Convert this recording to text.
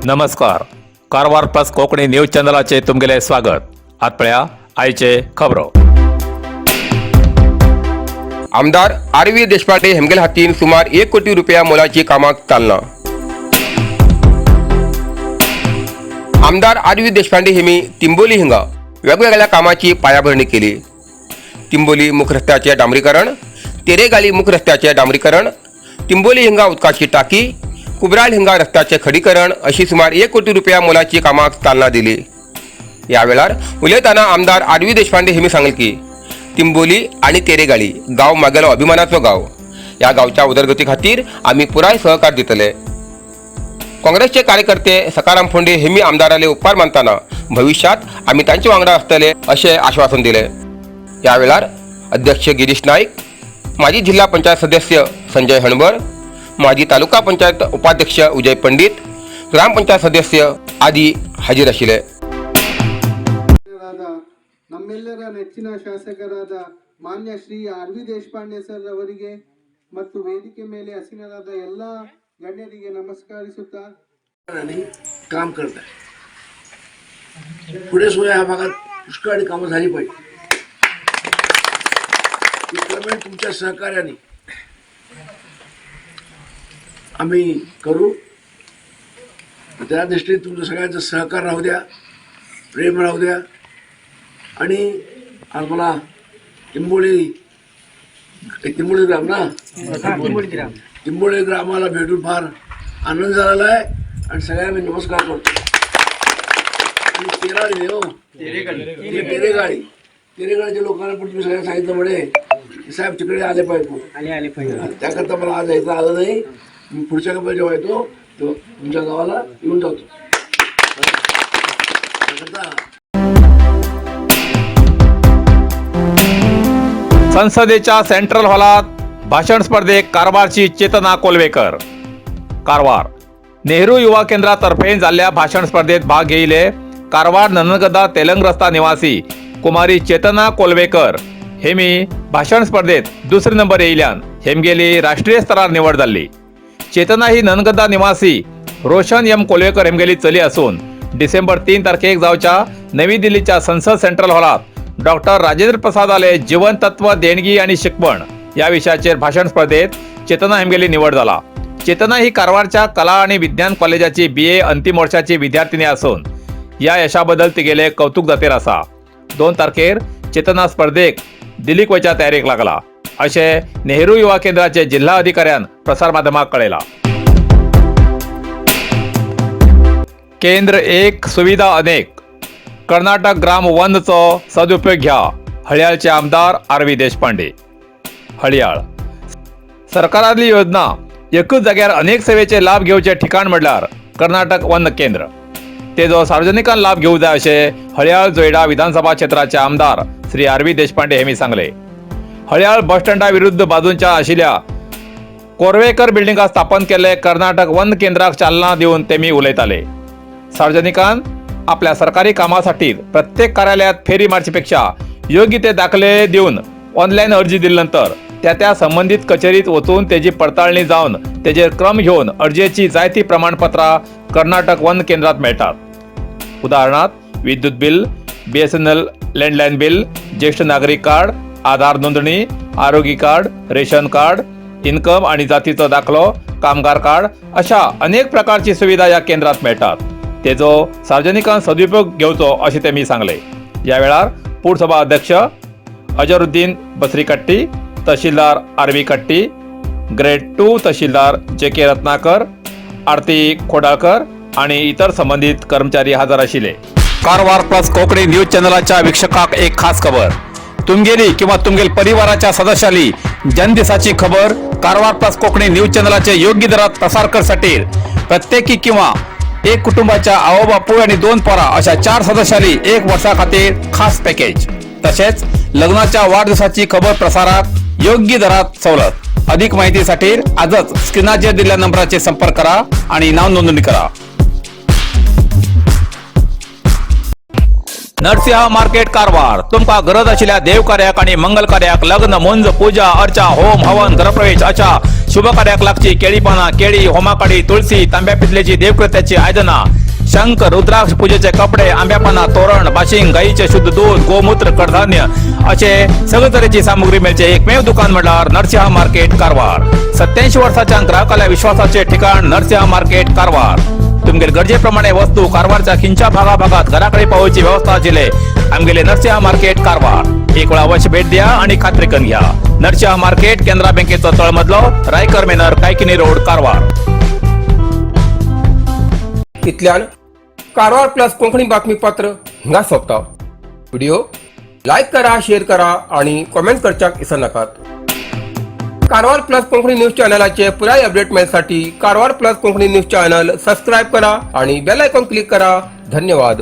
नमस्कार. Karwar plus Konkani news चॅनलाचे तुमगेले स्वागत. आतपळ्या आयचे खबरो. आमदार आर.व्ही. देशपांडे हेमगेल हातीन सुमार 1 कोटी रुपया मोलाची कामाक चालना. आमदार आर.व्ही. देशपांडे हेमी तिंबोली हिंगा वेगवेगळ्या कामाची पायाभरणी केली. तिंबोली मुख रस्त्याचे डांबरीकरण, तेरेगाली मुख रस्त्याचे डांबरीकरण, तिंबोली हिंगा उदकाची टाकी, कुबराल हिंगा रस्त्याचे खडीकरण अशी सुमार 1 कोटी रुपया मोलाची कामाक चालना दिली. या वेळार उलयताना आमदार आर.व्ही. देशपांडे हेमी सांगले की तिंबोली आणि तेरेगाली गाव मागेलो अभिमानाचो गाव. या गावच्या उदरगती खातीर आम्ही पुराय सहकार दितले. काँग्रेसचे कार्यकर्ते सकाराम फोंडे हेमी आमदाराले उपकार मानताना भविष्यात आम्ही तांचे वांगडा आसतले असे आश्वासन दिले. या वेळार अध्यक्ष गिरीश नाईक, माजी जिल्हा पंचायत सदस्य संजय हणबर, माजी तालुका पंचायत उपाध्यक्ष उजय पंडित, ಗ್ರಾಮಪಂಚಾಯತ್ ಸದಸ್ಯ ಆದಿ ಹಾಜರಾಗಿದ್ದಾರೆ. ನಮ್ಮೆಲ್ಲರ ನೆಚ್ಚಿನ ಶಾಸಕರಾದ ಮಾನ್ಯ ಶ್ರೀ ಆರ್.ವಿ. ದೇಶಪಾಂಡೆ ಸರ್ ಅವರಿಗೆ ಮತ್ತು ವೇದಿಕೆ ಮೇಲೆ ಹಸಿನರಾದ ಎಲ್ಲ ಗಣ್ಯರಿಗೆ ನಮಸ್ಕರಿಸುತ್ತಾ काम करत आहे. पुढे सुद्धा ह्या भागात पुष्कळ कामं झाली पाहिजे. क्रमेण तुमच्या सहकार्याने आम्ही करू. त्या दृष्टीने तुमचं सगळ्यांचं सहकार राहू द्या, प्रेम राहू द्या. आणि आज मला तिंबोळी ग्राम ना तिंबोळी ग्रामाला भेटून फार आनंद झालेला आहे आणि सगळ्यांना मी नमस्कार करतो. तेरेगाळीच्या लोकांना पण तुम्ही सगळ्यांना सांगितलं म्हणे साहेब तिकडे आले पाहिजे. त्याकरता मला आज यायचं आलं नाही. मी पुढच्या कपडे जेव्हा येतो तो तुमच्या गावाला येऊन जातो. संसदेच्या सेंट्रल हॉलात भाषण स्पर्धेत कारवारची चेतना कोलवेकर. कारवार नेहरू युवा केंद्रातर्फे जाल्ल्या भाषण स्पर्धेत भाग घेयले कारवार ननगदा तेलंग रस्ता निवासी कुमारी चेतना कोलवेकर हेमी भाषण स्पर्धेत दुसरे नंबर येयल्यान हेमगेली राष्ट्रीय स्तरार निवड जाल्ली. चेतना ही ननगदा निवासी रोशन एम कोलवेकर हेमगेली चली असून डिसेंबर 3 तारखेक जावच्या नवी दिल्लीच्या संसद सेंट्रल हॉलात डॉक्टर राजेंद्र प्रसाद आले जीवन तत्व देणगी आणि शिकवण या विषयाचेर भाषण स्पर्धेत चेतना हेमगेली निवड जाला. चेतना ही कारवारच्या कला आणि विज्ञान कॉलेजाची BA अंतिम वर्षाची विद्यार्थिनी असून या यशाबद्दल तिगेले कौतुक जातीर आसा. 2 तारखेर चेतना स्पर्धेक दिल्लीक वयच्या तयारेक लागला अशे नेहरू युवा केंद्राचे जिल्हा अधिकाऱ्यान प्रसार माध्यमाक कळयला. केंद्र एक सुविधा अनेक. कर्नाटक ग्राम 1चो सदुपयोग घ्या. हळयाळचे आमदार आर.व्ही. देशपांडे. हळयाळ सरकारातली योजना एकूच जाग्यार अनेक सेवेचे लाभ घेवचे ठिकाण म्हणल्यार कर्नाटक 1 केंद्र. तेजो सार्वजनिकांन लाभ घेवंक जाय अशें हळयाळ जोयडा विधानसभा क्षेत्राचे आमदार श्री आर.व्ही. देशपांडे हेमी सांगले. हळयाळ बस स्टँडा विरुद्ध बाजूंच्या आशिल्ल्या कोरवेकर बिल्डिंगात स्थापन केल्ले कर्नाटक 1 केंद्राक चालना दिवन तेमी उलयताले. सार्वजनिकांन आपल्या सरकारी कामासाठी प्रत्येक कार्यालयात फेरी मारचेपेक्षा योग्य ते दाखले दिवन ऑनलाईन अर्जी दिल्यानंतर त्या संबंधित कचेरीत वचून तेजी पडताळणी जावन तेजेर क्रम घेवन अर्जेची जायती प्रमाणपत्रां कर्नाटक 1 केंद्रात मेळटात. उदाहरणार्थ विद्युत बिल, BSNL लँडलाईन बिल, ज्येष्ठ नागरिक कार्ड, आधार नोंदणी, आरोग्य कार्ड, रेशन कार्ड, इन्कम आणि जातीचो दाखलो, कामगार कार्ड अशा अनेक प्रकारची सुविधा या केंद्रात मेळटात. तेजो सार्वजनिकांन सदुपयोग घेवचो अशें तेमी सांगले. या वेळार पुरसभा अध्यक्ष अजरुद्दीन बसरीकट्टी, तहसीलदार आर.व्ही. कट्टी, ग्रेड 2 तहसीलदार J.K. रत्नाकर, आरती खोडाळकर आणि इतर संबंधित कर्मचारी हजर आशिल्ले. कारवार प्लस कोकणी न्यूज चॅनलाच्या वीक्षकाक एक खास खबर. तुमगेली किंवा तुमगेल परिवाराच्या सदस्याली जन्मदिसाची खबर कारवार प्लस कोकणी न्यूज चॅनलाचे योग्य दरात प्रसार करसाठी प्रत्येकी किंवा एक कुटुंबाच्या आवो बापू आणि 2 पोरा अशा 4 सदस्याली 1 वर्षा खातीर खास पॅकेज. तसेच लग्नाच्या वाढदिवसाची खबर प्रसाराक योग्य दरात सवलत. अधिक माहितीसाठी आजच स्क्रीनाचेर दिलेल्या नंबराचे संपर्क करा आणि नाव नोंदणी करा. नरसिंह मार्केट कारवार तुमका गरज आशिल्ल्या देवकार्याक आणि मंगल कार्याक लग्न मुंज पूजा अर्चा होम हवन गृहप्रवेश अशा शुभ कार्याक लागची केळी पाना केळी होमाकाडी तुळशी तांब्या पितलेची देवकृत्याची आयदना शंख रुद्राक्ष पूजेचे कपडे आंब्या पाना तोरण बाशिंग गाईचे शुद्ध दूध गोमूत्र कडधान्य असे सगळे तरेची सामुग्री मेळचे एकमेव दुकान म्हणल्यार नरसिंह मार्केट कारवार 87 वर्षाच्या ग्राहकाला विश्वासाचे ठिकाण नरसिंह मार्केट कारवार तुमगेर गरजेप्रमाणे वस्तू कारवारच्या खिंच्या भागाभागात घराकडे पावोवची व्यवस्था आशिल्ले आमगेले नरसिंह मार्केट कारवार एक वेळ अवश्य भेट द्या आणि खात्री करून घ्या नरसिंह मार्केट केंद्रा बँकेचो तळमजलो रायकर मेनर कायकिनी रोड कारवार इतल्यान कारवार प्लस कोंकणी बातमीपत्र हिंगा सोंपता व्हिडिओ लाईक करा शेअर करा आणि कमेंट करच्याक विसरू नाकात कारवार प्लस कोंकणी न्यूज चॅनलाचे पुराय अपडेट मेळसाठी Karwar plus Konkani news channel subscribe करा आणि बेल आयकॉन क्लिक करा धन्यवाद.